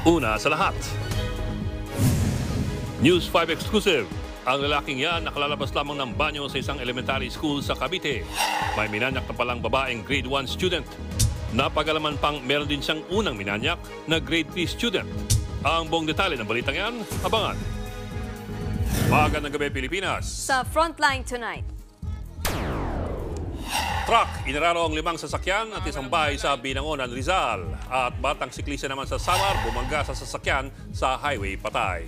Una sa lahat, News 5 exclusive. Ang lalaking yan nakalalabas lamang ng banyo sa isang elementary school sa Cavite. May minanyak na palang babaeng grade 1 student. Napagalaman pang meron din siyang unang minanyak na grade 3 student. Ang buong detalye ng balitang yan, abangan. Magandang gabi, Pilipinas. Sa Frontline tonight. Truck, inararo ang 5 sasakyan at isang bahay sa Binangonan, Rizal. At batang siklista naman sa Samar, bumangga sa sasakyan sa highway Patay.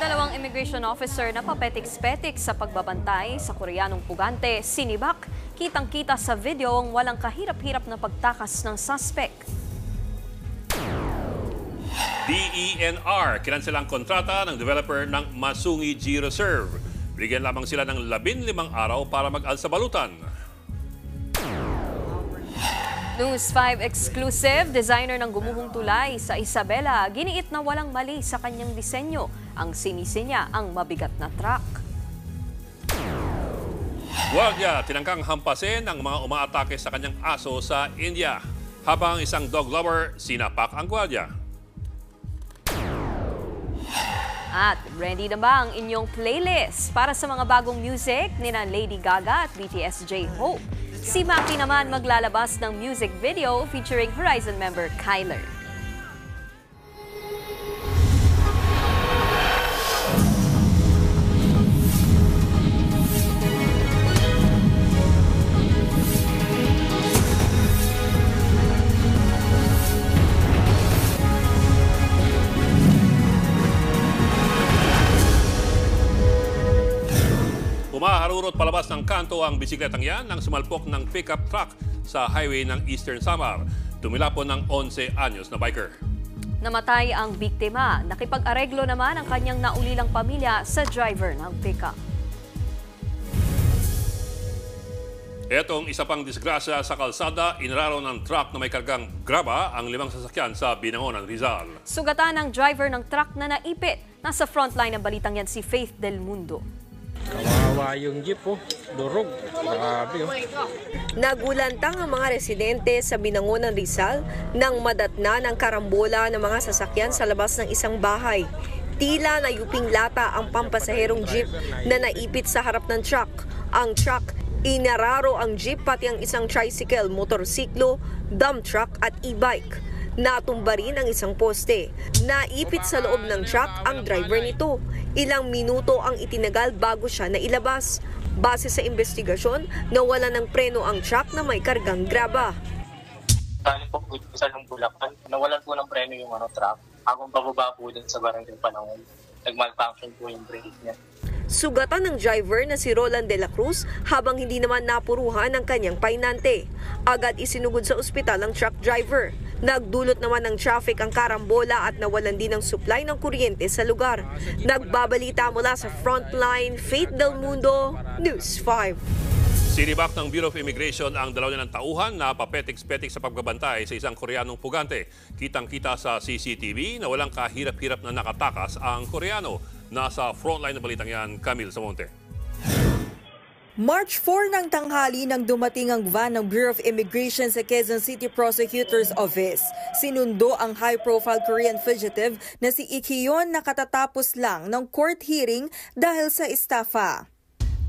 Dalawang immigration officer na papetik-petik sa pagbabantay sa Koreanong pugante, sinibak. Kitang-kita sa video ang walang kahirap-hirap na pagtakas ng suspect. DENR, kinanselang kontrata ng developer ng Masungi G Reserve. Bigyan lamang sila ng 15 araw para mag-alsa balutan. News 5 exclusive, designer ng gumuhong tulay sa Isabela, giniit na walang mali sa kanyang disenyo. Ang sinisi niya ang mabigat na truck. Guardia, tinangkang hampasin ang mga umaatake sa kanyang aso sa India. Habang isang dog lover, sinapak ang guardia. At ready na ba ang inyong playlist para sa mga bagong music ni Lady Gaga at BTS J-Hope? Si Maki naman maglalabas ng music video featuring Horizon member Kyler. Humaharurot palabas ng kanto ang bisikletang yan nang sumalpok ng pickup truck sa highway ng Eastern Samar. Tumila po ng 11 anyos na biker. Namatay ang biktima. Nakipag-areglo naman ang kanyang naulilang pamilya sa driver ng pickup. Etong isa pang disgrasya sa kalsada, inararo ng truck na may kargang graba ang 5 sasakyan sa Binangonan, Rizal. Sugatan ng driver ng truck na naipit. Nasa frontline ng balitang yan si Faith Del Mundo. Kawawa yung jeep, durog. Grabe, Nagulantang ang mga residente sa Binangonan, Rizal nang madatna ng karambola ng mga sasakyan sa labas ng isang bahay. Tila nayuping lata ang pampasaherong jeep na naipit sa harap ng truck. Ang truck, inararo ang jeep pati ang isang tricycle, motorsiklo, dump truck at e-bike. Natumba rin ang isang poste. Naipit sa loob ng truck ang driver nito. Ilang minuto ang itinagal bago siya nailabas. Base sa investigasyon, nawala ng preno ang truck na may kargang graba. Galing po po sa Bulacan, nawalan po ng preno yung truck. Akong pababa po din sa barangay Panahon. Nag-malfunction po yung brake niya. Sugatan ng driver na si Roland de la Cruz habang hindi naman napuruhan ang kanyang painante. Agad isinugod sa ospital ang truck driver. Nagdulot naman ng traffic ang karambola at nawalan din ng supply ng kuryente sa lugar. Nagbabalita mula sa Frontline, Faith Del Mundo, News 5. Sinibak ng Bureau of Immigration ang 2 tauhan na papetik-petik sa pagbabantay sa isang Koreanong pugante. Kitang-kita sa CCTV na walang kahirap-hirap na nakatakas ang Koreano. Nasa frontline ng balitang yan, Camille Samonte. March 4 ng tanghali nang dumating ang van ng Bureau of Immigration sa Quezon City Prosecutor's Office. Sinundo ang high-profile Korean fugitive na si Ikyon na katatapos lang ng court hearing dahil sa estafa.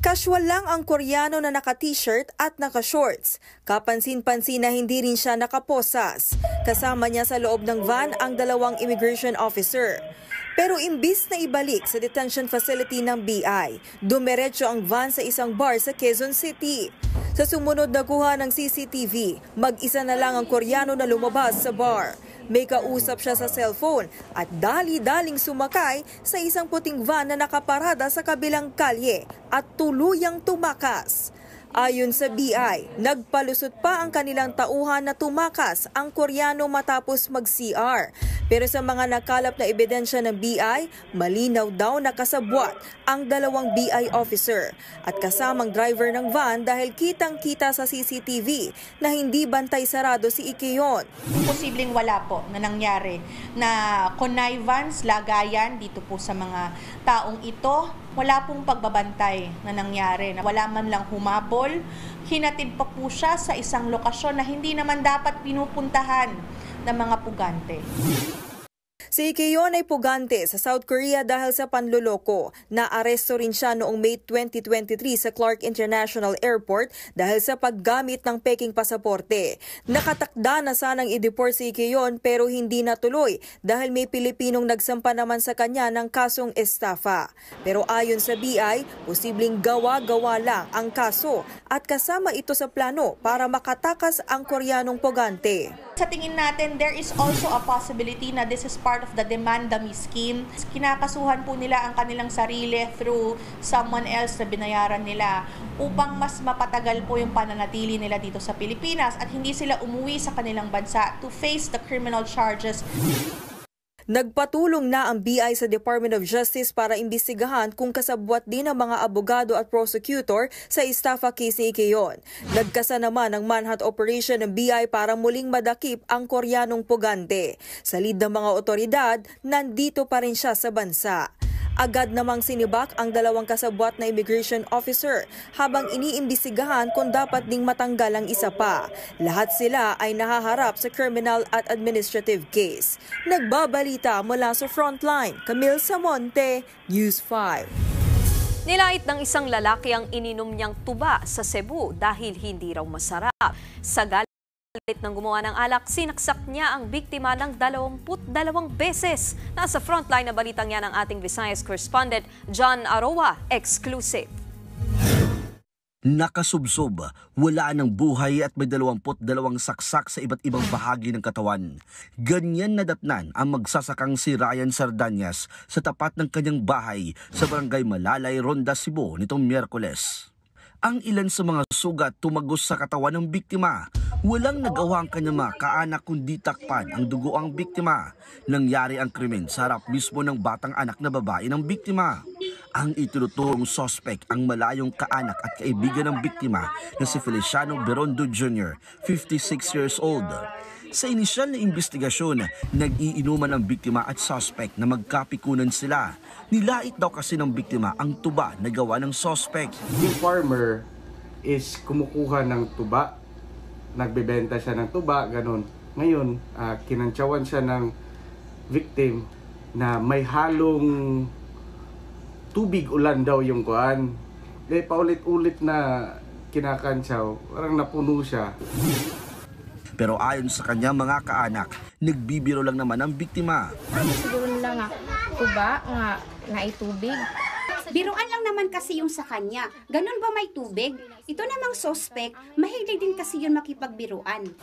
Casual lang ang Koreano na naka-t-shirt at naka-shorts. Kapansin-pansin na hindi rin siya nakaposas. Kasama niya sa loob ng van ang 2 immigration officer. Pero imbis na ibalik sa detention facility ng BI, dumiretso ang van sa isang bar sa Quezon City. Sa sumunod na kuha ng CCTV, mag-isa na lang ang Koreano na lumabas sa bar. May kausap siya sa cellphone at dali-daling sumakay sa isang puting van na nakaparada sa kabilang kalye at tuluyang tumakas. Ayon sa BI, nagpalusot pa ang kanilang tauhan na tumakas ang Koreano matapos mag-CR. Pero sa mga nakalap na ebidensya ng BI, malinaw daw na kasabwat ang 2 BI officer at kasamang driver ng van dahil kitang-kita sa CCTV na hindi bantay sarado si Ikyon. Posibleng wala po na nangyari na connivance, lagayan dito po sa mga taong ito, wala pong pagbabantay na nangyari, na wala man lang humabol. Hinatid pa po siya sa isang lokasyon na hindi naman dapat pinupuntahan ng mga pugante. Si Ikhiyon ay pugante sa South Korea dahil sa panluloko. Naaresto rin siya noong May 2023 sa Clark International Airport dahil sa paggamit ng peking pasaporte. Nakatakda na sanang i-deport si Ikhiyon pero hindi natuloy dahil may Pilipinong nagsampa naman sa kanya ng kasong estafa. Pero ayon sa BI, posibleng gawa-gawa lang ang kaso at kasama ito sa plano para makatakas ang Koreanong pugante. Sa tingin natin, there is also a possibility na this is part of the demand dummy scheme. Kinakasuhan po nila ang kanilang sarili through someone else na binayaran nila upang mas mapatagal po yung pananatili nila dito sa Pilipinas at hindi sila umuwi sa kanilang bansa to face the criminal charges. Nagpatulong na ang BI sa Department of Justice para imbestigahan kung kasabwat din ang mga abogado at prosecutor sa estafa case ni Ikhiyon. Nagkasa naman ang manhunt operation ng BI para muling madakip ang Koreanong pugante. Sa lead ng mga otoridad, nandito pa rin siya sa bansa. Agad namang sinibak ang dalawang kasabwat na immigration officer habang iniimbestigahan kung dapat ding matanggal ang isa pa. Lahat sila ay nahaharap sa criminal at administrative case. Nagbabalita mula sa Frontline, Camille Samonte, News 5. Nilait ng isang lalaki ang ininom niyang tuba sa Cebu dahil hindi raw masarap. Sa galit ng gumawa ng alak, sinaksak niya ang biktima ng 22 beses. Nasa frontline na balitang yan ng ating Visayas correspondent John Aroa, exclusive. Nakasubsob, wala ng buhay at may 22 saksak sa iba't ibang bahagi ng katawan. Ganyan nadatnan ang magsasakang si Ryan Sardanias sa tapat ng kanyang bahay sa barangay Malalay, Ronda, Cebu nitong Miyerkules. Ang ilan sa mga sugat tumagos sa katawan ng biktima. Walang nagawa ang kanyang mga kaanak kundi takpan ang dugo ang biktima. Nangyari ang krimen sa harap mismo ng batang anak na babae ng biktima. Ang itinuturong sospek ang malayong kaanak at kaibigan ng biktima na si Feliciano Berondo Jr., 56 years old. Sa inisyal na investigasyon, nag-iinuman ang biktima at suspect na magkapikunan sila. Nilait daw kasi ng biktima ang tuba na gawa ng suspect. Yung farmer is kumukuha ng tuba, nagbebenta siya ng tuba, ganun. Ngayon, kinantsawan siya ng victim na may halong tubig ulan daw yung kuan. Paulit-ulit na kinakantsaw, parang napuno siya. Pero ayon sa kanya mga kaanak, nagbibiro lang naman ang biktima. Siguro nila nga, tuba, nga naitubig. Biruan lang naman kasi yung sa kanya. Ganun ba may tubig? Ito namang suspect, mahilig din kasi yun makipagbiruan.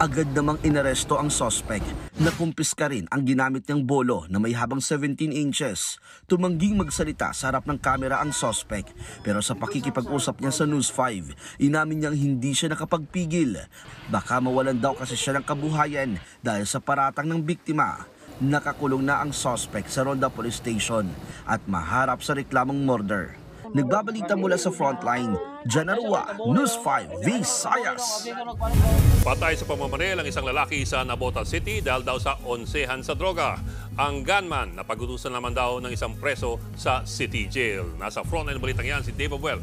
Agad namang inaresto ang suspect. Nakumpiska rin ang ginamit niyang bolo na may habang 17 inches. Tumangging magsalita sa harap ng kamera ang suspect. Pero sa pakikipag-usap niya sa News 5, inamin niyang hindi siya nakapagpigil. Baka mawalan daw kasi siya ng kabuhayan dahil sa paratang ng biktima. Nakakulong na ang suspect sa Ronda Police Station at maharap sa reklamong murder. Nagbabalita mula sa Frontline, John Aroa, News 5, Visayas. Patay sa pamamaril ang isang lalaki sa Nabota City dahil daw sa onsehan sa droga. Ang gunman napagutusan naman daw ng isang preso sa City Jail. Nasa Frontline balitang yan si Dave Abuel.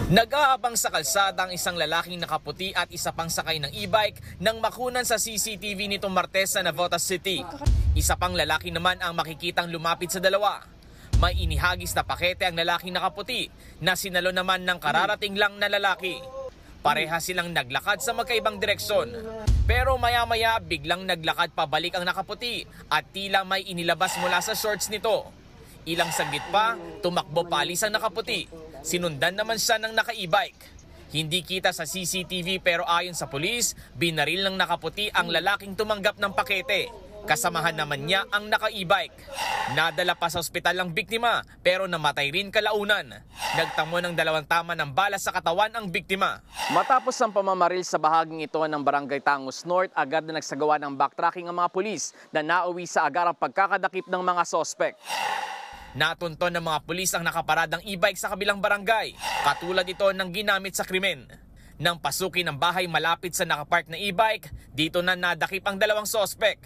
Nag-aabang sa kalsada ang isang lalaking nakaputi at isa pang sakay ng e-bike nang makunan sa CCTV nitong Martes sa Navota City. Isa pang lalaki naman ang makikitang lumapit sa dalawa. May inihagis na pakete ang lalaking nakaputi na sinalo naman ng kararating lang na lalaki. Pareha silang naglakad sa magkaibang direksyon. Pero maya-maya biglang naglakad pabalik ang nakaputi at tila may inilabas mula sa shorts nito. Ilang saglit pa, tumakbo palis ang nakaputi. Sinundan naman siya ng naka-e-bike. Hindi kita sa CCTV pero ayon sa pulis, binaril ng nakaputi ang lalaking tumanggap ng pakete. Kasamahan naman niya ang naka-e-bike. Nadala pa sa ospital ang biktima pero namatay rin kalaunan. Nagtamo ng 2 tama ng bala sa katawan ang biktima. Matapos ang pamamaril sa bahaging ito ng Barangay Tangos North, agad na nagsagawa ng backtracking ang mga pulis na nauwi sa agarang pagkakadakip ng mga sospek. Natunton ng mga pulis ang nakaparadang e-bike sa kabilang barangay, katulad ito ng ginamit sa krimen. Nang pasukin ang bahay malapit sa nakapark na e-bike, dito na nadakip ang 2 sospek.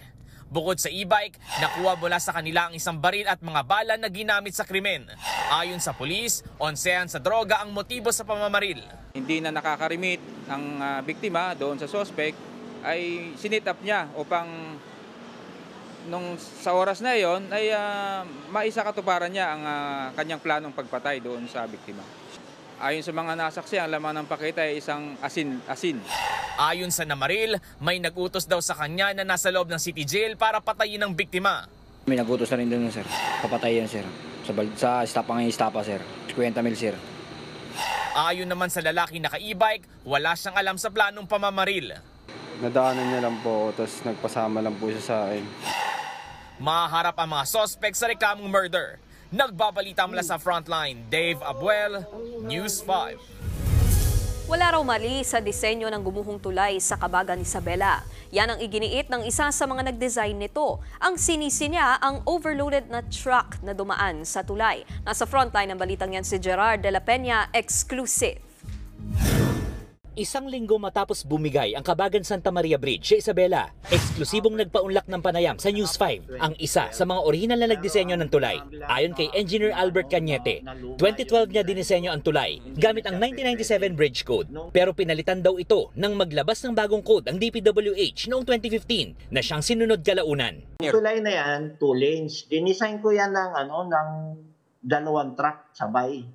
Bukod sa e-bike, nakuha mula sa kanila ang isang baril at mga bala na ginamit sa krimen. Ayon sa pulis, onsehan sa droga ang motibo sa pamamaril. Hindi na nakakarimit ang biktima doon sa suspect ay sinit up niya upang nung sa oras na iyon ay maisakatuparan niya ang kanyang planong pagpatay doon sa biktima. Ayon sa mga nasaksi, ang laman ng pakita ay isang asin. Ayon sa namaril, may nagutos daw sa kanya na nasa loob ng city jail para patayin ang biktima. May nagutos na rin doon, sir. Papatayin, sir. Sa istapa, sir. 50 mil, sir. Ayon naman sa lalaki na ka-e-bike, wala siyang alam sa planong pamamaril. Nadaanan niya lang po, tapos nagpasama lang po siya sa akin. Maharap ang mga suspect sa reklamong murder. Nagbabalita mula sa Frontline, Dave Abuel, News 5. Wala raw mali sa disenyo ng gumuhong tulay sa Kabagan Isabela. Yan ang iginiit ng isa sa mga nag-design nito. Ang sinisi niya ang overloaded na truck na dumaan sa tulay. Nasa frontline ng balitang yan si Gerard de la Peña, exclusive. Isang linggo matapos bumigay ang Kabagan Santa Maria Bridge sa Isabela, eksklusibong nagpaunlak ng panayam sa News 5 ang isa sa mga orihinal na nagdisenyo ng tulay. Ayon kay Engineer Albert Cañete, 2012 niya dinisenyo ang tulay gamit ang 1997 Bridge Code. Pero pinalitan daw ito nang maglabas ng bagong code ang DPWH noong 2015 na siyang sinunod kalaunan. Ang tulay na yan, 2 lanes. Dinisign ko yan ng 2 truck sabay.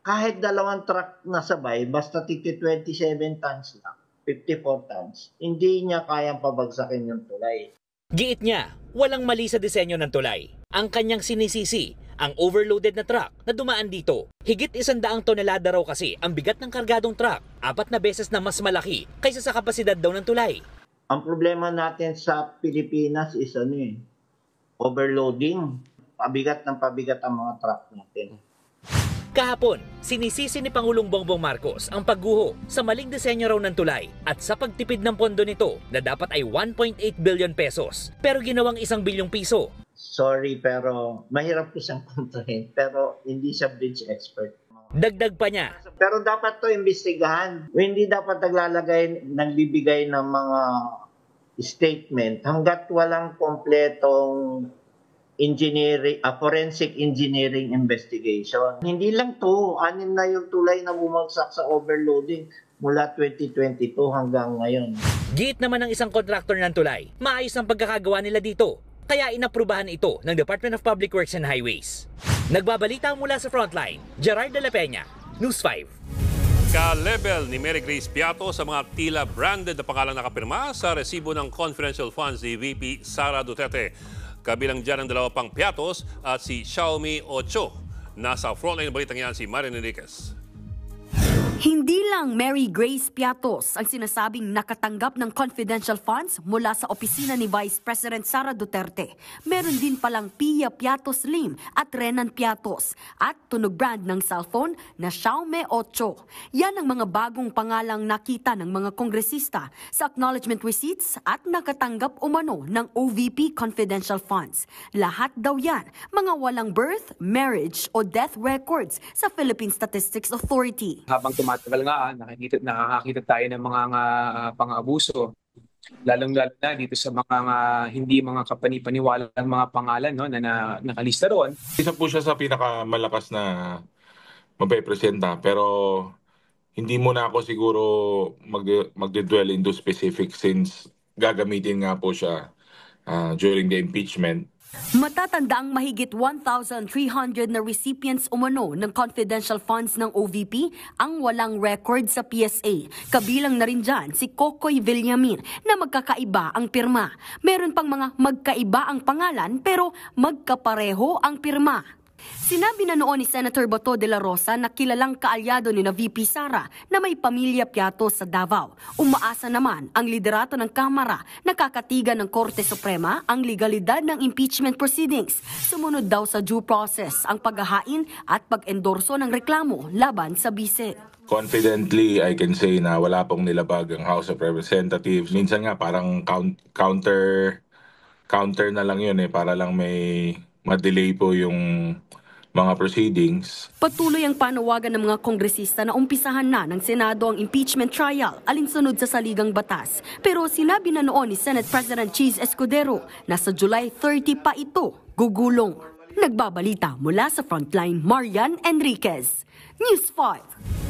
Kahit 2 truck na sabay, basta 27 tons lang, 54 tons, hindi niya kayang pabagsakin yung tulay. Giit niya, walang mali sa disenyo ng tulay. Ang kanyang sinisisi, ang overloaded na truck na dumaan dito. Higit 100 tonelada raw kasi ang bigat ng kargadong truck, 4 na beses na mas malaki kaysa sa kapasidad daw ng tulay. Ang problema natin sa Pilipinas is overloading. Pabigat ng pabigat ang mga truck natin. Kahapon, sinisisi ni Pangulong Bongbong Marcos ang pagguho sa maling disenyo raw ng tulay at sa pagtipid ng pondo nito na dapat ay 1.8 billion pesos pero ginawang 1 bilyong piso. Sorry pero mahirap po siyang kontrahin pero hindi siya bridge expert. Dagdag pa niya. Pero dapat to imbestigahan. Hindi dapat nagbibigay ng mga statement hanggat walang kompletong forensic engineering investigation. Hindi lang to, 6 na yung tulay na bumagsak sa overloading mula 2022 hanggang ngayon. Giit naman ng isang kontraktor ng tulay, maayos ang pagkakagawa nila dito. Kaya inaprubahan ito ng Department of Public Works and Highways. Nagbabalita mula sa Frontline, Gerard de la Peña, News 5. Ka-level ni Mary Grace Piato sa mga tila branded na pangalang nakapirma sa resibo ng confidential funds ni VP Sara Duterte. Kabilang dyan ang 2 pang Piatos at si Xiaomi Ocho. Nasa frontline ng balitang yan si Marian Enriquez. Hindi lang Mary Grace Piatos ang sinasabing nakatanggap ng confidential funds mula sa opisina ni Vice President Sara Duterte. Meron din palang Pia Piatos Lim at Renan Piatos at tunog brand ng cellphone na Xiaomi 8. Yan ang mga bagong pangalang nakita ng mga kongresista sa acknowledgement receipts at nakatanggap umano ng OVP confidential funds. Lahat daw yan mga walang birth, marriage o death records sa Philippine Statistics Authority. Habang tumatagal nga, nakakakita tayo ng mga pang-abuso. Lalong-lalo na dito sa mga hindi mga kapani-paniwalang mga pangalan na nakalista roon. Isa po siya sa pinakamalakas na mapepresenta pero hindi muna ako siguro magde-dwell into specific since gagamitin nga po siya during the impeachment. Matatanda ang mahigit 1,300 na recipients umano ng confidential funds ng OVP ang walang record sa PSA. Kabilang na rin dyan si Kokoy Villamin na magkakaiba ang pirma. Meron pang mga magkaiba ang pangalan pero magkapareho ang pirma. Sinabi na noon ni Senator Bato de la Rosa na kilalang kaalyado ni na VP Sara na may pamilya Piatos sa Davao. Umaasa naman ang liderato ng Kamara na kakatigan ng Korte Suprema ang legalidad ng impeachment proceedings. Sumunod daw sa due process ang paghahain at pag-endorso ng reklamo laban sa bise. Confidently, I can say na wala pong nilabag ang House of Representatives. Minsan nga parang counter na lang yun para lang may ma-delay po yung mga proceedings. Patuloy ang panawagan ng mga kongresista na umpisahan na ng Senado ang impeachment trial alinsunod sa saligang batas. Pero sinabi na noon ni Senate President Cheese Escudero na sa July 30 pa ito gugulong. Nagbabalita mula sa Frontline, Marian Enriquez, News 5.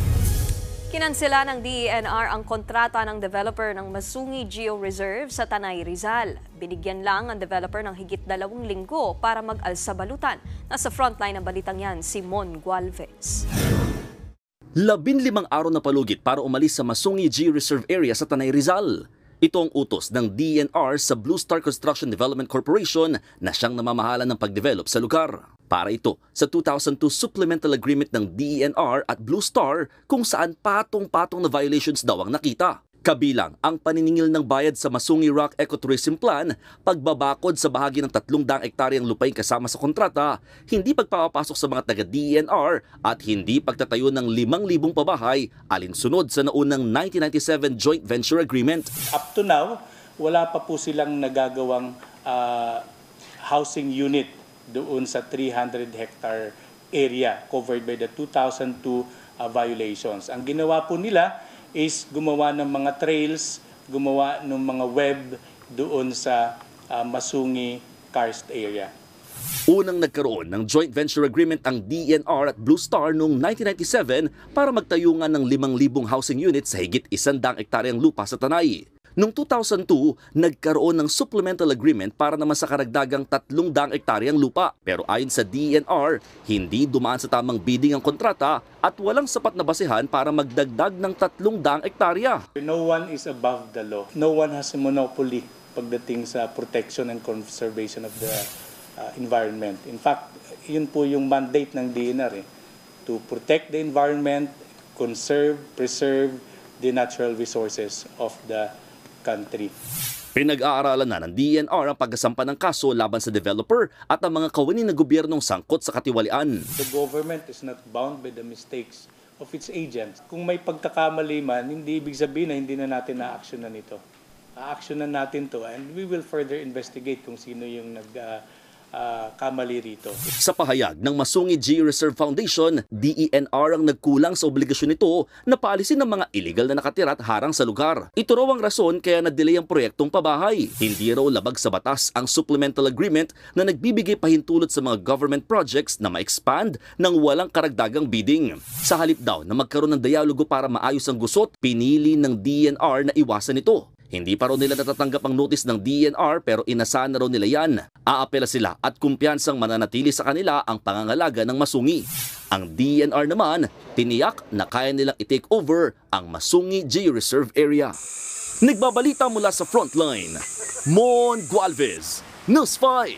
Kinansela ng DENR ang kontrata ng developer ng Masungi Geo Reserve sa Tanay, Rizal. Binigyan lang ang developer ng higit 2 linggo para mag-alsa balutan. Nasa frontline ng balitang yan, si Mon Gualvez. 15 araw na palugit para umalis sa Masungi Geo Reserve Area sa Tanay, Rizal. Ito ang utos ng DENR sa Blue Star Construction Development Corporation na siyang namamahala ng pagdevelop sa lugar. Para ito sa 2002 Supplemental Agreement ng DENR at Blue Star kung saan patong-patong na violations daw ang nakita. Kabilang ang paniningil ng bayad sa Masungi Rock Ecotourism Plan, pagbabakod sa bahagi ng 300 hektaryang lupain kasama sa kontrata, hindi pagpapasok sa mga taga-DENR at hindi pagtatayo ng 5,000 pabahay alinsunod sa naunang 1997 Joint Venture Agreement. Up to now, wala pa po silang nagagawang housing unit doon sa 300 hectare area covered by the 2002 violations. Ang ginawa po nila is gumawa ng mga trails, gumawa ng mga web doon sa Masungi Karst area. Unang nagkaroon ng joint venture agreement ang DENR at Blue Star noong 1997 para magtayo nga ng 5,000 housing units sa higit 100 hektaryang lupa sa Tanay. Noong 2002, nagkaroon ng supplemental agreement para naman sa karagdagang 300 hektaryang lupa. Pero ayon sa DENR, hindi dumaan sa tamang bidding ang kontrata at walang sapat na basehan para magdagdag ng 300 hektarya. No one is above the law. No one has a monopoly pagdating sa protection and conservation of the environment. In fact, yun po yung mandate ng DENR, to protect the environment, conserve, preserve the natural resources of the country. Pinag-aaralan na ng DENR ang pagkasampa ng kaso laban sa developer at ang mga kawani ng gobyernong sangkot sa katiwalian. The government is not bound by the mistakes of its agents. Kung may pagkakamali man, hindi ibig sabihin na hindi na natin na-actionan ito. A-actionan natin to and we will further investigate kung sino yung kamali rito. Sa pahayag ng Masungi Geo Reserve Foundation, DENR ang nagkulang sa obligasyon nito na paalisin ng mga illegal na nakatira at harang sa lugar. Ito raw ang rason kaya na-delay ang proyektong pabahay. Hindi raw labag sa batas ang supplemental agreement na nagbibigay pahintulot sa mga government projects na ma-expand ng walang karagdagang bidding. Sa halip daw na magkaroon ng dialogo para maayos ang gusot, pinili ng DENR na iwasan ito. Hindi pa raw nila natatanggap ang notice ng DENR pero inasahan na raw nila yan. Aapela sila at kumpiyansang mananatili sa kanila ang pangangalaga ng Masungi. Ang DENR naman, tiniyak na kaya nilang i-take over ang Masungi Geo Reserve Area. Nagbabalita mula sa Frontline, Mon Gualvez, News 5.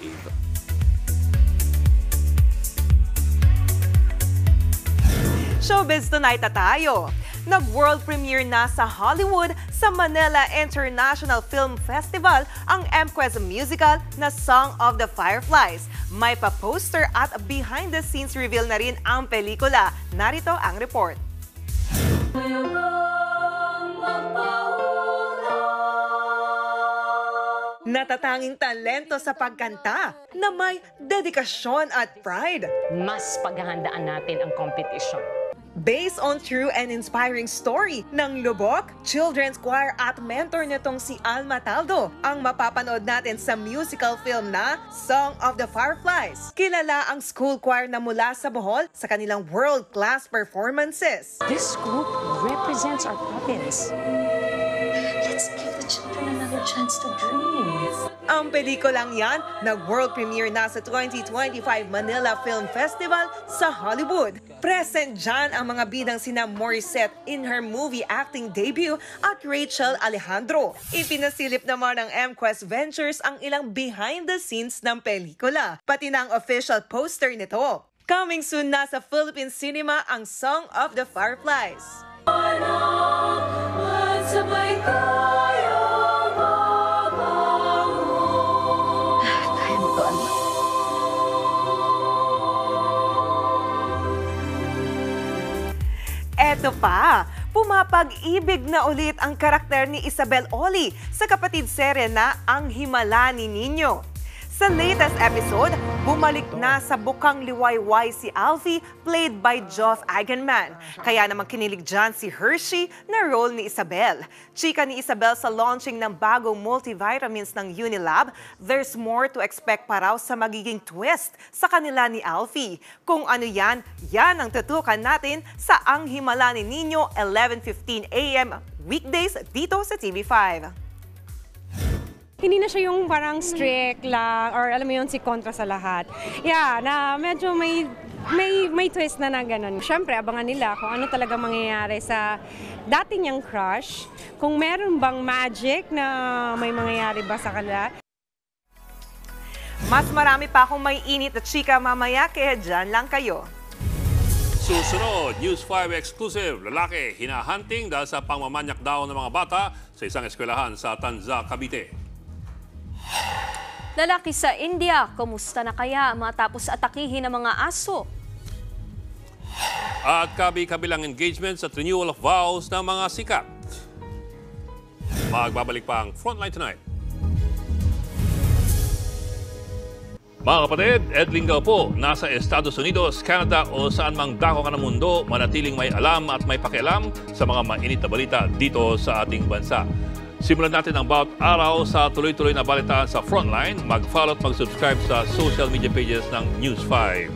Showbiz Tonight na tayo. Nag-world premiere na sa Hollywood sa Manila International Film Festival ang MQuest musical na Song of the Fireflies. May pa-poster at behind-the-scenes reveal na rin ang pelikula. Narito ang report. Natatanging talento sa pagkanta na may dedikasyon at pride. Mas paghahandaan natin ang competition. Based on true and inspiring story ng Lubok, children's choir at mentor nitong si Alma Taldo ang mapapanood natin sa musical film na Song of the Fireflies. Kilala ang school choir na mula sa Bohol sa kanilang world-class performances. This group represents our province. Let's give the children another chance to dream. Ang pelikulang yan, nag-world premiere na sa 2025 Manila Film Festival sa Hollywood. Present dyan ang mga bidang sina Morissette in her movie acting debut at Rachel Alejandro. Ipinasilip naman ng MQuest Ventures ang ilang behind the scenes ng pelikula, pati na ang official poster nito. Coming soon na sa Philippine cinema ang Song of the Fireflies. Eto pa, pumapag-ibig na ulit ang karakter ni Isabel Oli sa kapatid serye na Ang Himala ni Nino. Sa latest episode, bumalik na sa bukang liwayway si Alfie, played by Geoff Eigenman. Kaya naman kinilig dyan si Hershey na role ni Isabel. Chika ni Isabel sa launching ng bagong multivitamins ng Unilab, there's more to expect pa raw sa magiging twist sa kanila ni Alfie. Kung ano yan ang tutukan natin sa Ang Himala ni Nino, 11:15 a.m. weekdays dito sa TV5. Hindi na siya yung parang strict lang or alam mo yun, si kontra sa lahat. Yeah, na medyo may twist na ganun. Siyempre, abangan nila kung ano talaga mangyayari sa dati niyang crush. Kung meron bang magic na may mangyayari ba sa kanila. Mas marami pa akong may init at chika mamaya, kaya dyan lang kayo. Susunod, News 5 exclusive. Lalaki, hinahunting dahil sa pangmamanyak daw ng mga bata sa isang eskwelahan sa Tanza, Cavite. Lalaki sa India, kumusta na kaya matapos atakihin ng mga aso? At kabi-kabilang engagement sa renewal of vows ng mga sikat. Magbabalik pa ang Frontline Tonight. Mga kapatid, Ed Lingaw po, nasa Estados Unidos, Canada o saan mang dako ka ng mundo, manatiling may alam at may pakialam sa mga mainit na balita dito sa ating bansa. Simulan natin ang bawat araw sa tuloy-tuloy na balitaan sa Frontline. Mag-follow at mag-subscribe sa social media pages ng News 5.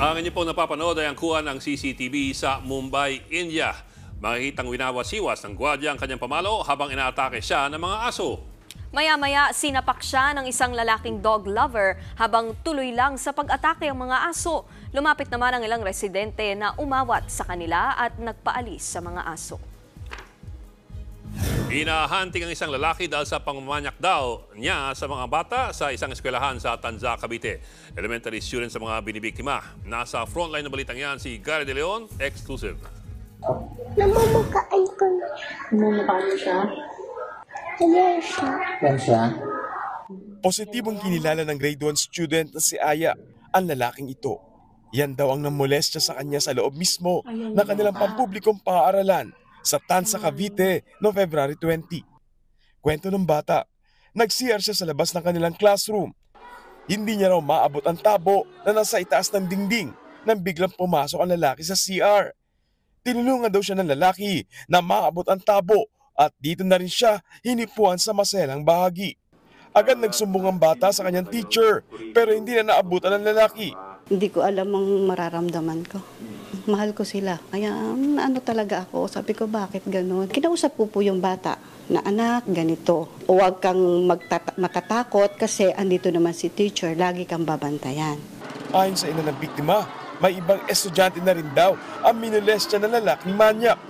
Ang inyo pong napapanood ay ang kuha ng CCTV sa Mumbai, India. Makikitang winawasiwas ng gwardiya ang kanyang pamalo habang inaatake siya ng mga aso. Maya-maya, sinapak siya ng isang lalaking dog lover habang tuloy lang sa pag-atake ang mga aso. Lumapit naman ang ilang residente na umawat sa kanila at nagpaalis sa mga aso. Hinahunting ang isang lalaki dahil sa pangmamanyak daw niya sa mga bata sa isang eskwelahan sa Tanza, Cavite. Elementary students sa mga binibiktima. Nasa frontline ng balitang yan si Gary De Leon, exclusive. Namumukhaan ko. Namumukhaan mo siya? Yan siya. Positibong kinilala ng grade 1 student na si Aya, ang lalaking ito. Yan daw ang namolestya sa kanya sa loob mismo ng kanilang pampublikong paaralan sa Tanza, Cavite noong February 20. Kwento ng bata, nag-CR siya sa labas ng kanilang classroom. Hindi niya raw maabot ang tabo na nasa itaas ng dingding nang biglang pumasok ang lalaki sa CR. Tinulungan daw siya ng lalaki na maabot ang tabo at dito na rin siya hinipuan sa maselang bahagi. Agad nagsumbong ang bata sa kanyang teacher pero hindi na naabutan ng lalaki. Hindi ko alam ang mararamdaman ko. Mahal ko sila. Kaya ano talaga ako. Sabi ko bakit gano'n. Kinausap ko po yung bata na anak ganito. Huwag kang makatakot kasi andito naman si teacher. Lagi kang babantayan. Ayon sa ina ng biktima, may ibang estudyante na rin daw ang minolestya ng lalaking manyak.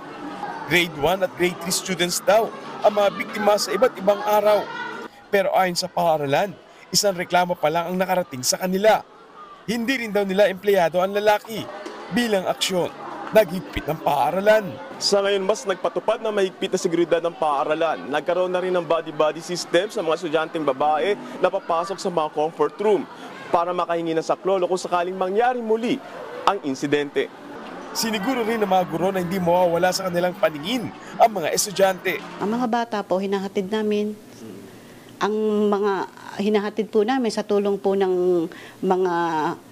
Grade 1 at grade 3 students daw ang mga biktima sa iba't ibang araw. Pero ayon sa paaralan, isang reklamo pa lang ang nakarating sa kanila. Hindi rin daw nila empleyado ang lalaki. Bilang aksyon, naghigpit ng paaralan. Sa ngayon, mas nagpatupad na mahigpit na seguridad ng paaralan. Nagkaroon na rin ng body-body system sa mga estudyanteng babae na papasok sa mga comfort room para makahingi ng saklolo kung sakaling mangyari muli ang insidente. Siniguro rin ng mga guro na hindi mawawala sa kanilang paningin ang mga estudyante. Ang mga bata po, hinahatid namin. Ang mga hinahatid po namin sa tulong po ng mga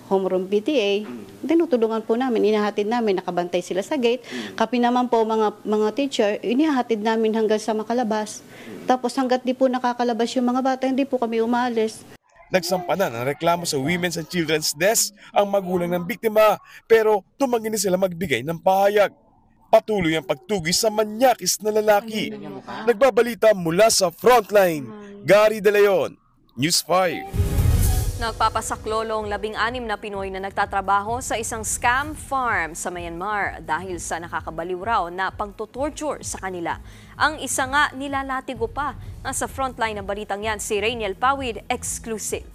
homeroom PTA, tinutulungan po namin, inahatid namin, nakabantay sila sa gate. Kapi naman po mga teacher, inihahatid namin hanggang sa makalabas. Tapos hanggat di po nakakalabas yung mga bata, hindi po kami umalis. Nagsampa na ng reklamo sa Women's and Children's Desk ang magulang ng biktima pero tumanggi na sila magbigay ng pahayag. Patuloy ang pagtugis sa manyakis na lalaki. Nagbabalita mula sa Frontline, Gary De Leon, News 5. Nagpapasaklolo ang 16 na Pinoy na nagtatrabaho sa isang scam farm sa Myanmar dahil sa nakakabaliw raw na pagtutorture sa kanila. Ang isa nga nilalatigo pa. Nasa frontline ng balitang yan si Rainiel Pawid, exclusive.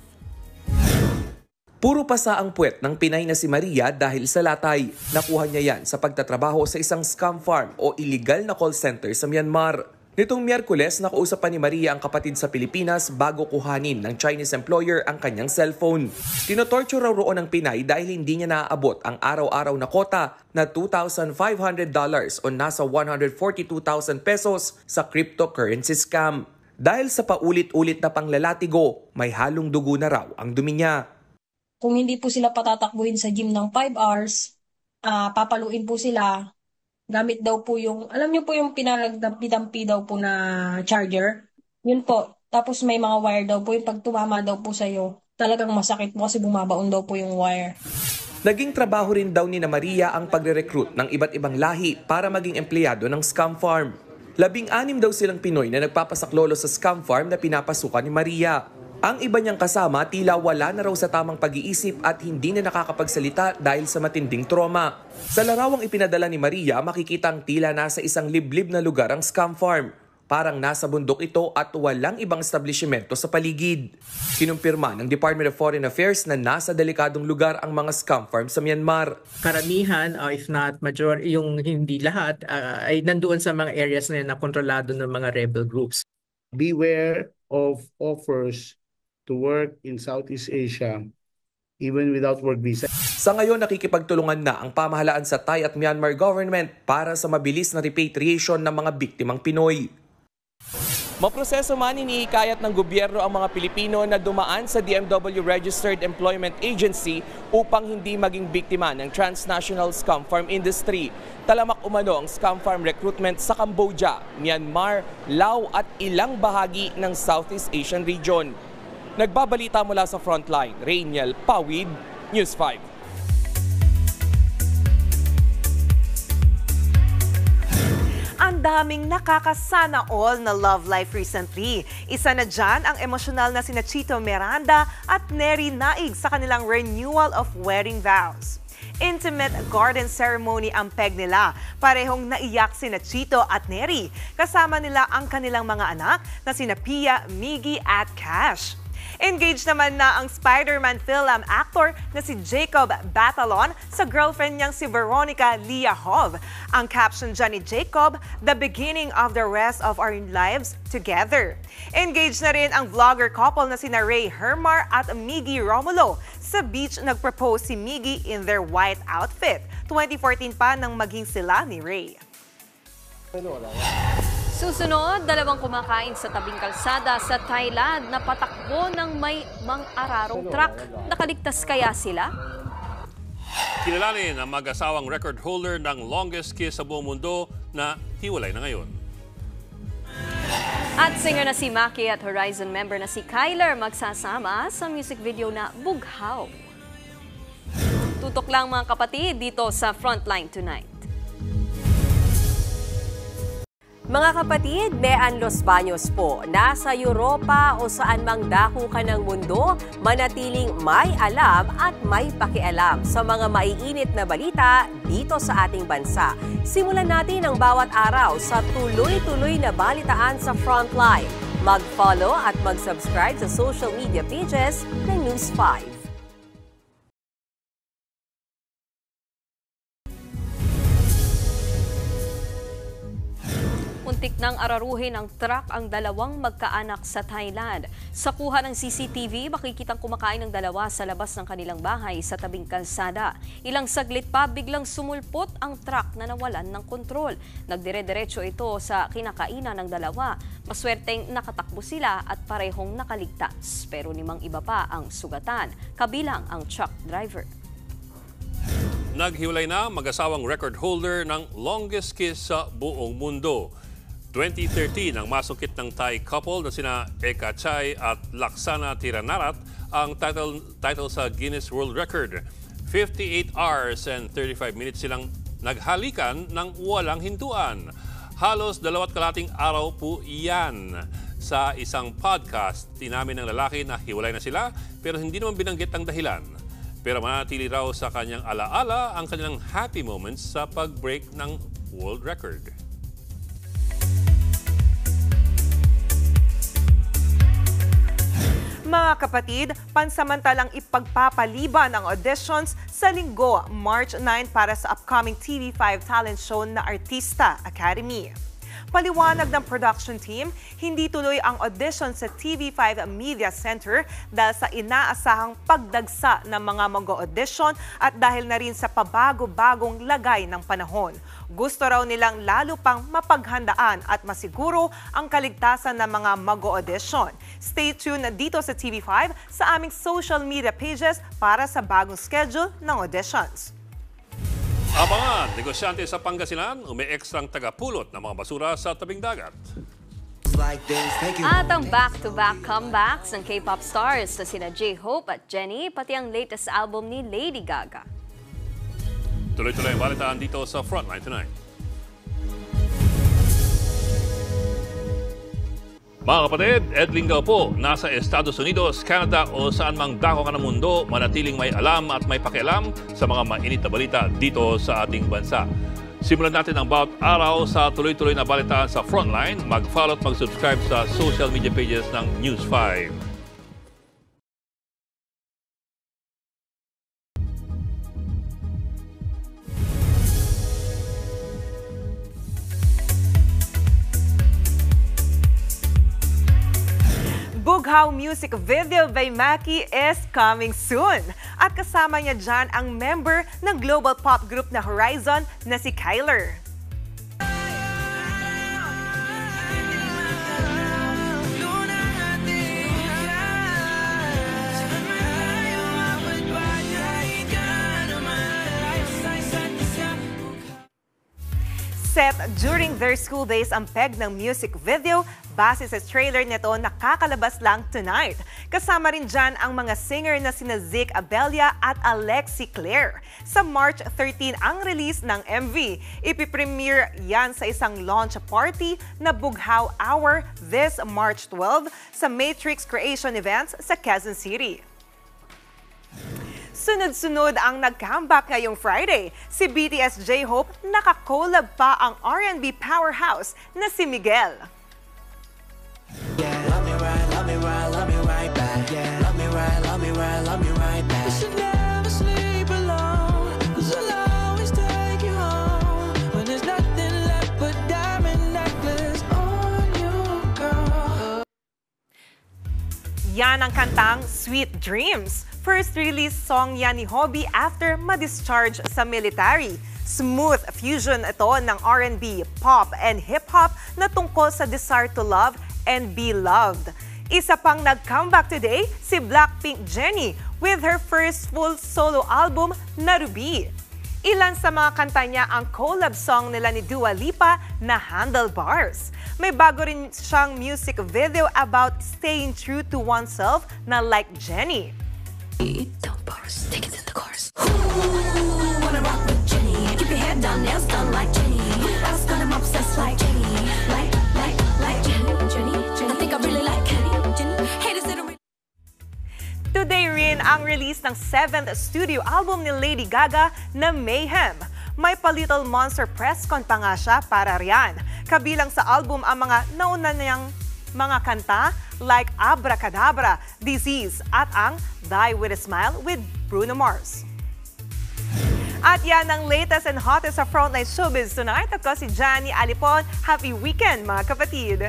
Puro pasa ang puwet ng Pinay na si Maria dahil sa latay. Nakuha niya yan sa pagtatrabaho sa isang scam farm o illegal na call center sa Myanmar. Nitong Miyerkules, nakausap pa ni Maria ang kapatid sa Pilipinas bago kuhanin ng Chinese employer ang kanyang cellphone. Tinotorture raw roon ng Pinay dahil hindi niya naaabot ang araw-araw na kota na $2,500 o nasa 142,000 pesos sa cryptocurrency scam. Dahil sa paulit-ulit na panglalatigo, may halong dugo na raw ang dumi niya. Kung hindi po sila patatakbuhin sa gym ng 5 hours, papaluin po sila. Gamit daw po yung, alam niyo po yung pinagdampi daw po na charger? Yun po. Tapos may mga wire daw po, yung pag tumama daw po sa'yo, talagang masakit po kasi bumabaon daw po yung wire. Naging trabaho rin daw ni Maria ang pagre-recruit ng iba't ibang lahi para maging empleyado ng scam farm. 16 daw silang Pinoy na nagpapasaklolo sa scam farm na pinapasukan ni Maria. Ang iba niyang kasama tila wala na raw sa tamang pag-iisip at hindi na nakakapagsalita dahil sa matinding trauma. Sa larawang ipinadala ni Maria, makikitang tila nasa isang liblib na lugar ang scam farm. Parang nasa bundok ito at walang ibang establishmento sa paligid. Kinumpirma ng Department of Foreign Affairs na nasa delikadong lugar ang mga scam farm sa Myanmar. Karamihan, if not major, yung hindi lahat, ay nandoon sa mga areas na kontrolado ng mga rebel groups. Beware of offers to work in Southeast Asia even without work visa. Sa ngayon, nakikipagtulungan na ang pamahalaan sa Thai at Myanmar government para sa mabilis na repatriation ng mga biktimang Pinoy. Maproseso man, iniikayat ng gobyerno ang mga Pilipino na dumaan sa DMW Registered Employment Agency upang hindi maging biktima ng transnational scam farm industry. Talamak umano ang scam farm recruitment sa Cambodia, Myanmar, Laos at ilang bahagi ng Southeast Asian region. Nagbabalita mula sa Frontline, Rainiel Pawid, News 5. Ang daming nakakasana all na love life recently. Isa na dyan ang emosyonal na sina Chito Miranda at Neri Naig sa kanilang renewal of wedding vows. Intimate garden ceremony ang peg nila. Parehong naiyak sina Chito at Neri. Kasama nila ang kanilang mga anak na sina Pia, Miggy at Cash. Engaged naman na ang Spider-Man film actor na si Jacob Batalon sa girlfriend niyang si Veronica Liahov. Ang caption dyan ni Jacob, "The beginning of the rest of our lives together." Engaged na rin ang vlogger couple na sina Ray Hermar at Miggy Romulo. Sa beach, nagpropose si Miggy in their white outfit. 2014 pa nang maging sila ni Ray. Susunod, dalawang kumakain sa tabing kalsada sa Thailand na patakbo ng may mang-ararong truck. Nakaligtas kaya sila? Kilalanin ang mag-asawang record holder ng longest kiss sa buong mundo na hiwalay na ngayon. At singer na si Maki at Horizon member na si Kyler magsasama sa music video na Bughaw. Tutok lang mga kapatid dito sa Frontline Tonight. Mga kapatid, Bean Los Baños po. Nasa Europa o saan mang dako ka ng mundo, manatiling may alam at may pakialam sa mga maiinit na balita dito sa ating bansa. Simulan natin ang bawat araw sa tuloy-tuloy na balitaan sa Frontline. Mag-follow at mag-subscribe sa social media pages ng News 5. Muntik nang araruhin ng truck ang dalawang magkaanak sa Thailand. Sa kuha ng CCTV, makikitang kumakain ng dalawa sa labas ng kanilang bahay sa tabing kalsada. Ilang saglit pa, biglang sumulpot ang truck na nawalan ng kontrol. Nagdire-diretso ito sa kinakainan ng dalawa. Maswerteng nakatakbo sila at parehong nakaligtas. Pero 5 iba pa ang sugatan, kabilang ang truck driver. Naghiwalay na mag-asawang record holder ng longest kiss sa buong mundo. 2013 ang masungkit ng Thai couple na sina Eka Chai at Laksana Tiranarat ang title sa Guinness World Record. 58 hours and 35 minutes silang naghalikan ng walang hintuan. Halos 2.5 araw po yan. Sa isang podcast, tinamin ng lalaki na hiwalay na sila pero hindi naman binanggit ang dahilan. Pero manatili raw sa kanyang alaala ang kanilang happy moments sa pag-break ng world record. Mga kapatid, pansamantalang ipagpapaliban ang auditions sa Linggo, March 9 para sa upcoming TV5 talent show na Artista Academy. Paliwanag ng production team, hindi tuloy ang audition sa TV5 Media Center dahil sa inaasahang pagdagsa ng mga mag-audition at dahil na rin sa pabago-bagong lagay ng panahon. Gusto raw nilang lalo pang mapaghandaan at masiguro ang kaligtasan ng mga mag-audition. Stay tuned dito sa TV5 sa aming social media pages para sa bagong schedule ng auditions. Abangan, negosyante sa Pangasinan, umi-ekstrang tagapulot ng mga basura sa tabing dagat. At ang back-to-back comebacks ng K-pop stars na sina J-Hope at Jennie, pati ang latest album ni Lady Gaga. Tuloy-tuloy ang balitaan dito sa Frontline Tonight. Mga kapatid, Ed Lingao po, nasa Estados Unidos, Canada o saan mang dako ka ng mundo, manatiling may alam at may pakialam sa mga mainit na balita dito sa ating bansa. Simulan natin ang bawat araw sa tuloy-tuloy na balitaan sa Frontline. Mag-follow at mag-subscribe sa social media pages ng News 5. Bughaw music video by Maki is coming soon. At kasama niya dyan ang member ng global pop group na Horizon na si Kyler. Set during their school days ang peg ng music video, base sa trailer nito nakakalabas lang tonight. Kasama rin dyan ang mga singer na sina Zeke Abella at Alexi Claire. Sa March 13 ang release ng MV. Ipipremiere yan sa isang launch party na Bughaw Hour this March 12 sa Matrix Creation Events sa Quezon City. Sunod-sunod ang nag-comeback ngayong Friday. Si BTS J-Hope nakakolab pa ang R&B powerhouse na si Miguel. Yan ang kantang Sweet Dreams. First release song yan ni Hobby after ma-discharge sa military. Smooth fusion ito ng R&B, pop, and hip-hop na tungkol sa desire to love and be loved. Isa pang nag-comeback today, si Blackpink Jennie with her first full solo album na Ruby. Ilan sa mga kanta niya ang collab song nila ni Dua Lipa na Handlebars. May bago rin siyang music video about staying true to oneself na Like Jennie. Don't boast, take it to the chorus. Wanna rock with Jennie? Keep your head down, nails done like Jennie. Ask God, I'm obsessed like Jennie. Like Jennie. I think I really like Jennie. Haters that don't. Today rin ang release ng 7th studio album ni Lady Gaga na Mayhem. May pa-Little Monster press con pa nga siya para riyan. Kabilang sa album ang mga nauna niyang mga kanta like Abracadabra, Disease at ang Die With a Smile with Bruno Mars. At yan ang latest and hottest sa Frontline Showbiz tonight. Ako si Johnny Alipon. Happy weekend mga kapatid!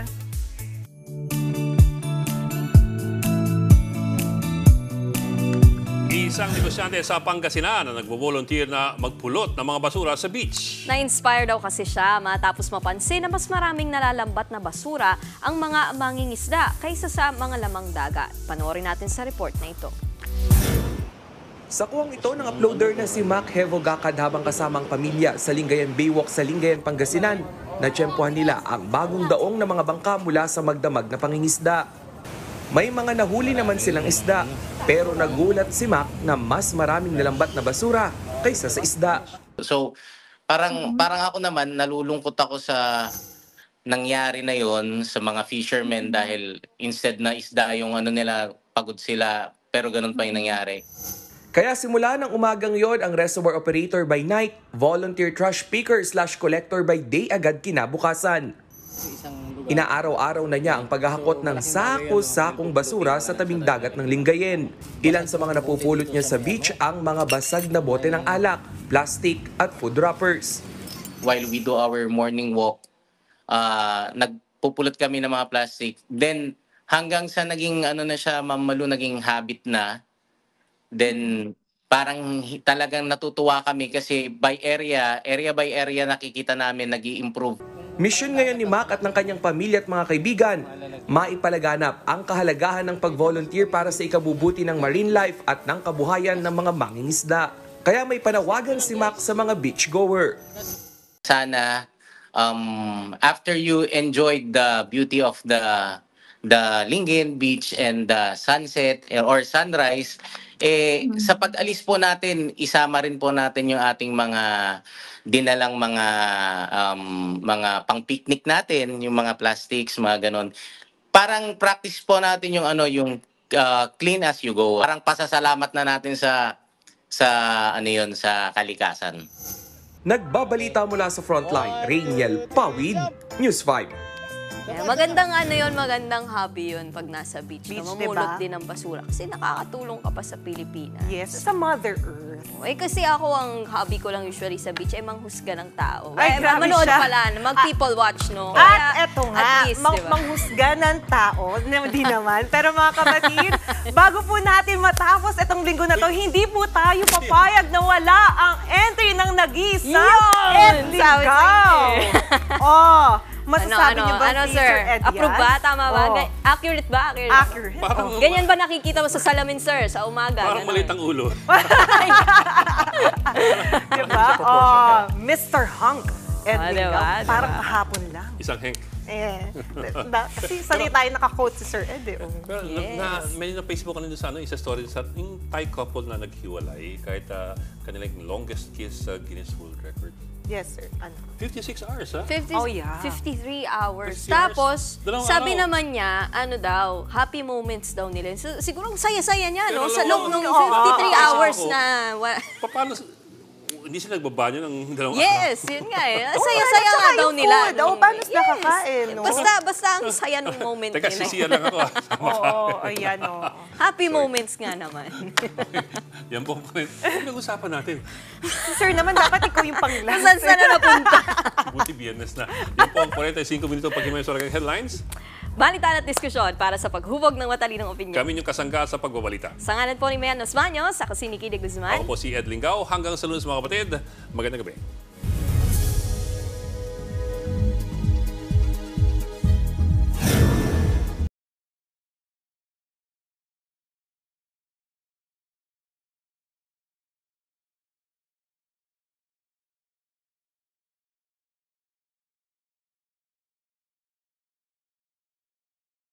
Isang negosyante sa Pangasinan na nagbo-volunteer na magpulot ng mga basura sa beach. Na-inspire daw kasi siya matapos mapansin na mas maraming nalalambat na basura ang mga mangingisda kaysa sa mga lamang dagat. Panoorin natin sa report na ito. Sa kuwang ito ng uploader na si Mac Hevo Gakad habang kasamang pamilya sa Lingayen Baywalk sa Lingayen, Pangasinan, natsyempohan nila ang bagong daong na mga bangka mula sa magdamag na pangingisda. May mga nahuli naman silang isda, pero nagulat si Mac na mas maraming nalambat na basura kaysa sa isda. So, parang ako naman, nalulungkot ako sa nangyari na yon sa mga fishermen dahil instead na isda yung ano nila, pagod sila, pero ganun pa yung nangyari. Kaya simula ng umagang yon ang reservoir operator by night, volunteer trash picker/collector by day agad kinabukasan. Inaaraw-araw na niya ang paghahakot ng sako-sakong basura sa tabing dagat ng Lingayen. Ilan sa mga napupulot niya sa beach ang mga basag na bote ng alak, plastic at food wrappers. While we do our morning walk, nagpupulot kami ng mga plastic. Then hanggang sa naging ano na siya, Ma'am Malu, naging habit na. Then parang talagang natutuwa kami kasi by area by area nakikita namin nag-i-improve. Misyon ngayon ni Mac at ng kanyang pamilya at mga kaibigan, maipalaganap ang kahalagahan ng pag-volunteer para sa ikabubuti ng marine life at ng kabuhayan ng mga mangingisda. Kaya may panawagan si Mac sa mga beachgoer. Sana after you enjoyed the beauty of the Lingayen Beach and the sunset or sunrise, sa pag-alis po natin, isama rin po natin yung ating mga dinalang mga pang-picnic natin, yung mga plastics, mga ganon. Parang practice po natin yung yung clean as you go. Parang pasasalamat na natin sa kalikasan. Nagbabalita mula sa frontline, Rainiel Pawid, News 5. Magandang magandang hobby yun pag nasa beach. Mamulot din ng basura. Kasi nakakatulong ka pa sa Pilipinas. Yes, sa Mother Earth. Kasi ako, ang hobby ko lang usually sa beach ay manghusga ng tao. Ay, grabe manood siya. pala, mag-people watch, no? At eto nga, at least, diba? manghusga ng tao, hindi naman. Pero mga kapatid, bago po natin matapos itong linggo na to, hindi po tayo papayag na wala ang entry ng nag-iisang Edligaw. Masasabi niyo ba, sir? Approve ba? Tama ba? Accurate ba? Accurate. Ganyan ba nakikita mo sa salamin, sir? Sa umaga? Parang maliit ang ulo. Diba? Mr. Hunk Edligaw. Parang kahapon lang. Isang Hank. Kasi sanay tayo naka-quote si Sir Ed. Pero may na-Facebook ko sa isa story sa yung Thai couple na naghiwalay kahit kanilang longest kiss sa Guinness World Record. Yes, sir. 56 hours, ha? 53 hours. Tapos, sabi naman niya, happy moments daw nila. So, siguro saya-saya niya, no? Sa loob ng 53 hours na... Paano... Hindi sila nagbabanyo ng dalawang araw? Yes, yun nga eh. Saya-saya nga daw nila. Paano sila kakain? Basta ang saya ng moment nila. Teka, sisiya lang ako. Ayan Happy moments nga naman. Yan po ang nag-usapan natin. Sir naman, dapat ikaw yung pang-last. Saan na napunta? Buti biyernes na. Yan po ang 45 minuto pag-himay sa headlines. Balitaan at diskusyon para sa paghubog ng matalinong opinyon. Kami yung kasangga sa pagbabalita. Sa ngalan po ni Mayan Osmaños, ako si Nikki de Guzman. Ako po si Ed Lingao. Hanggang sa Lunes mga kapatid, magandang gabi.